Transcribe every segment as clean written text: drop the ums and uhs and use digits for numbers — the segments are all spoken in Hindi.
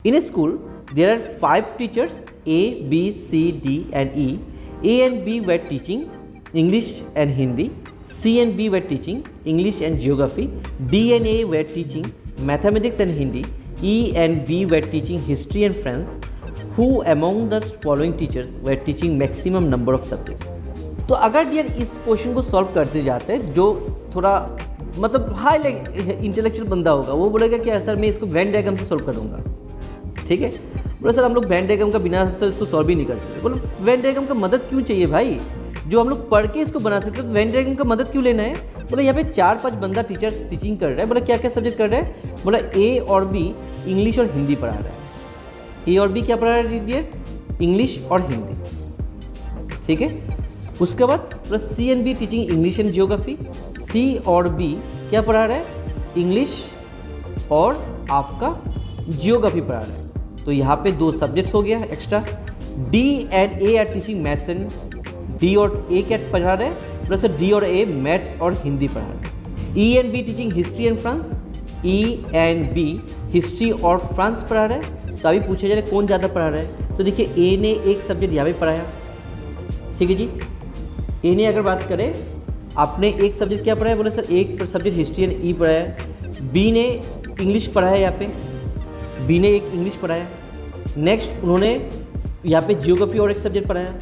In a school, there are 5 teachers A, B, C, D, and E. A and B were teaching English and Hindi. C and B were teaching English and Geography. D and A were teaching Mathematics and Hindi. E and B were teaching History and French. Who among the following teachers were teaching maximum number of subjects? तो अगर यार इस क्वेश्चन को सॉल्व करते जाते हैं, जो थोड़ा मतलब हाई इंटेलेक्चुअल बंदा होगा वो बोलेगा कि सर मैं इसको वेन डायग्राम से सॉल्व करूँगा, ठीक है। बोले सर हम लोग वेन डायग्राम का बिना सर इसको सॉल्व ही नहीं कर सकते। बोलो वेन डायग्राम का मदद क्यों चाहिए भाई, जो हम लोग पढ़ के इसको बना सकते हैं, तो वेन डायग्राम का मदद क्यों लेना है। बोले यहाँ पे 4-5 बंदा टीचर्स टीचिंग कर रहा है। बोला क्या क्या सब्जेक्ट कर रहा है। बोला ए और बी इंग्लिश और हिंदी पढ़ा रहा है। ए और बी क्या पढ़ा रहा है डियर, इंग्लिश और हिंदी, ठीक है। उसके बाद plus C and B teaching English and geography. C और बी क्या पढ़ा रहा है, इंग्लिश और आपका जियोग्राफी पढ़ा रहा है। तो यहाँ पे 2 सब्जेक्ट्स हो गया extra. D and A R teaching maths and D और ए क्या पढ़ा रहे हैं, प्लस डी और ए मैथ्स और हिंदी पढ़ा रहे हैं। E and B teaching history and France. E and B history और फ्रांस पढ़ा रहे हैं। तो अभी पूछा जाए कौन ज़्यादा पढ़ा रहा है, तो देखिए ए ने एक सब्जेक्ट यहाँ पे पढ़ाया, ठीक है जी। ए ने अगर बात करें, आपने एक सब्जेक्ट क्या पढ़ाया, बोले सर एक सब्जेक्ट हिस्ट्री एंड ई पढ़ाया। बी ने इंग्लिश पढ़ाया, यहाँ पे बी ने एक इंग्लिश पढ़ाया। नेक्स्ट उन्होंने यहाँ पे जियोग्राफी और एक सब्जेक्ट पढ़ाया,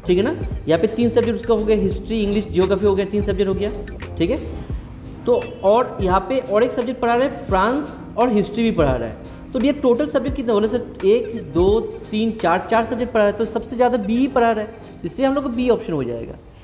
ठीक है ना। यहाँ पे 3 सब्जेक्ट उसका हो गया, हिस्ट्री इंग्लिश जियोग्राफी हो गया, 3 सब्जेक्ट हो गया, ठीक है। तो और यहाँ पे और एक सब्जेक्ट पढ़ा रहा है, फ्रांस और हिस्ट्री भी पढ़ा रहा है। तो ये टोटल सब्जेक्ट कितना बोले सर 1 2 3 4 सब्जेक्ट पढ़ा रहा है। तो सबसे ज़्यादा बी ही पढ़ा रहा है, इसलिए हम लोग को बी ऑप्शन हो जाएगा।